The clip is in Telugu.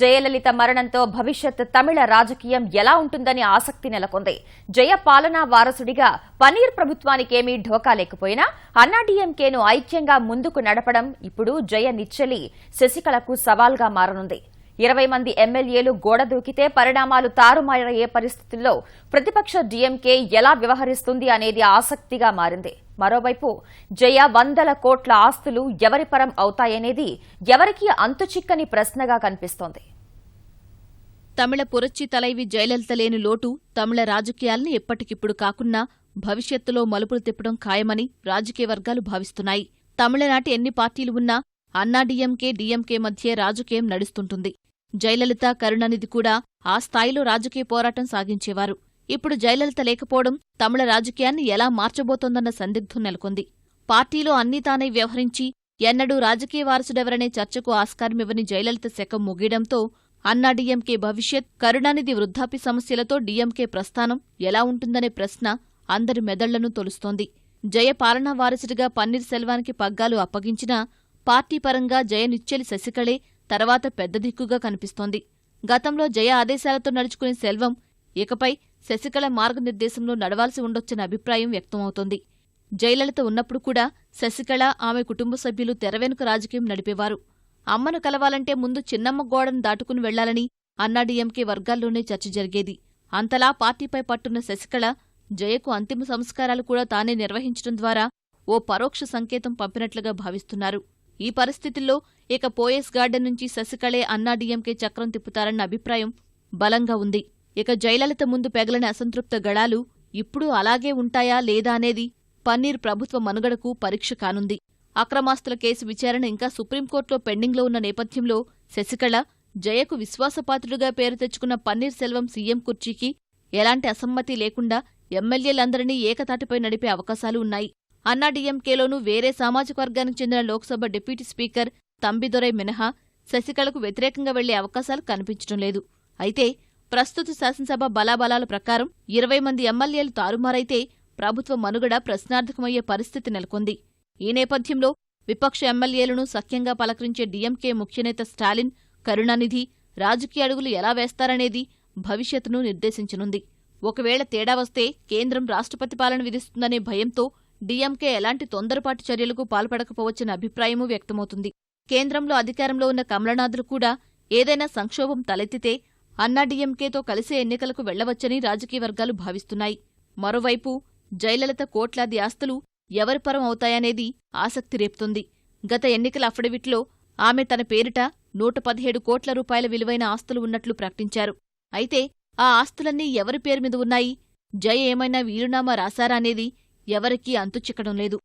జయలలిత మరణంతో భవిష్యత్ తమిళ రాజకీయం ఎలా ఉంటుందని ఆసక్తి నెలకొంది. జయ పాలనా వారసుడిగా పన్నీర్ ప్రభుత్వానికేమీ ఢోకా లేకపోయినా అన్నాడీఎంకేను ఐక్యంగా ముందుకు నడపడం ఇప్పుడు జయ నిచ్చెలి శశికళకు సవాల్గా మారనుంది. 20 మంది ఎమ్మెల్యేలు గోడ దూకితే పరిణామాలు తారుమారయ్యే పరిస్థితుల్లో ప్రతిపక్ష డీఎంకే ఎలా వ్యవహరిస్తుంది అనేది ఆసక్తిగా మారింది. మరోవైపు జయ వందల కోట్ల ఆస్తులు ఎవరి పరం అవుతాయనేది ఎవరికీ అంతుచిక్కని ప్రశ్నగా కనిపిస్తోంది. తమిళ పురచ్చి తలైవి జయలలిత లేని లోటు తమిళ రాజకీయాల్ని ఎప్పటికిప్పుడు కాకున్నా భవిష్యత్తులో మలుపులు తిప్పడం ఖాయమని రాజకీయ వర్గాలు భావిస్తున్నాయి. తమిళనాటి ఎన్ని పార్టీలు ఉన్నా అన్నాడీఎంకే డీఎంకే మధ్య రాజకీయం నడుస్తుంటుంది. జయలలిత, కరుణానిధి కూడా ఆ స్థాయిలో రాజకీయ పోరాటం సాగించేవారు. ఇప్పుడు జయలలిత లేకపోవడం తమిళ రాజకీయాన్ని ఎలా మార్చబోతోందన్న సందిగ్ధం నెలకొంది. పార్టీలో అన్నీ తానై వ్యవహరించి ఎన్నడూ రాజకీయ వారసుడెవరనే చర్చకు ఆస్కారమివ్వని జయలలిత శకం ముగియడంతో అన్నాడీఎంకే భవిష్యత్, కరుణానిధి వృద్ధాప్య సమస్యలతో డీఎంకే ప్రస్థానం ఎలా ఉంటుందనే ప్రశ్న అందరి మెదళ్లను తొలుస్తోంది. జయ పాలనా వారసుడిగా పన్నీర్ సెల్వానికి పగ్గాలు అప్పగించినా పార్టీ పరంగా జయ నిచ్చెలి శశికళే తర్వాత పెద్ద దిక్కుగా కనిపిస్తోంది. గతంలో జయ ఆదేశాలతో నడుచుకునే సెల్వం ఇకపై శశికళ మార్గనిర్దేశంలో నడవాల్సి ఉండొచ్చన్న అభిప్రాయం వ్యక్తమవుతోంది. జయలలిత ఉన్నప్పుడు కూడా శశికళ, ఆమె కుటుంబ సభ్యులు తెరవెనుక రాజకీయం నడిపేవారు. అమ్మను కలవాలంటే ముందు చిన్నమ్మ గోడను దాటుకుని వెళ్లాలని అన్నాడీఎంకే వర్గాల్లోనే చర్చ జరిగేది. అంతలా పార్టీపై పట్టున్న శశికళ జయకు అంతిమ సంస్కారాలు కూడా తానే నిర్వహించడం ద్వారా ఓ పరోక్ష సంకేతం పంపినట్లుగా భావిస్తున్నారు. ఈ పరిస్థితుల్లో ఇక పోయస్ గార్డెన్ నుంచి శశికళే అన్నాడీఎంకే చక్రం తిప్పుతారన్న అభిప్రాయం బలంగా ఉంది. ఇక జయలలిత ముందు పెగలని అసంతృప్త గళాలు ఇప్పుడు అలాగే ఉంటాయా లేదా అనేది పన్నీర్ ప్రభుత్వ మనుగడకు పరీక్ష కానుంది. అక్రమాస్తుల కేసు విచారణ ఇంకా సుప్రీంకోర్టులో పెండింగ్లో ఉన్న నేపథ్యంలో శశికళ, జయకు విశ్వాసపాత్రుడిగా పేరు తెచ్చుకున్న పన్నీర్ సెల్వం సీఎం కుర్చీకి ఎలాంటి అసమ్మతి లేకుండా ఎమ్మెల్యేలందరినీ ఏకతాటిపై నడిపే అవకాశాలు ఉన్నాయి. అన్నాడీఎంకేలోనూ వేరే సామాజిక వర్గానికి చెందిన లోక్సభ డిప్యూటీ స్పీకర్ తంబిదొరై మినహా శశికళకు వ్యతిరేకంగా వెళ్లే అవకాశాలు కనిపించడం లేదు. అయితే ప్రస్తుత శాసనసభ బలాబలాల ప్రకారం 20 మంది ఎమ్మెల్యేలు తారుమారైతే ప్రభుత్వ మనుగడ ప్రశ్నార్థకమయ్యే పరిస్థితి నెలకొంది. ఈ నేపథ్యంలో విపక్ష ఎమ్మెల్యేలను సఖ్యంగా పలకరించే డీఎంకే ముఖ్యనేత స్టాలిన్, కరుణానిధి రాజకీయ అడుగులు ఎలా వేస్తారనేది భవిష్యత్తును నిర్దేశించనుంది. ఒకవేళ తేడా వస్తే కేంద్రం రాష్ట్రపతి పాలన విధిస్తుందనే భయంతో డీఎంకే ఎలాంటి తొందరపాటు చర్యలకు పాల్పడకపోవచ్చన్న అభిప్రాయమూ వ్యక్తమవుతుంది. కేంద్రంలో అధికారంలో ఉన్న కమలనాథులు కూడా ఏదైనా సంక్షోభం తలెత్తితే అన్నాడీఎంకేతో కలిసే ఎన్నికలకు వెళ్లవచ్చని రాజకీయ వర్గాలు భావిస్తున్నాయి. మరోవైపు జయలలిత కోట్లాది ఆస్తులు ఎవరి పరం అవుతాయనేది ఆసక్తి రేపుతుంది. గత ఎన్నికల అఫిడవిట్లో ఆమె తన పేరిట 117 కోట్ల రూపాయల విలువైన ఆస్తులు ఉన్నట్లు ప్రకటించారు. అయితే ఆ ఆస్తులన్నీ ఎవరి పేరు మీద ఉన్నాయి, జయ ఏమైనా వీలునామా రాశారా అనేది ఎవరికీ అంతుచిక్కడం లేదు.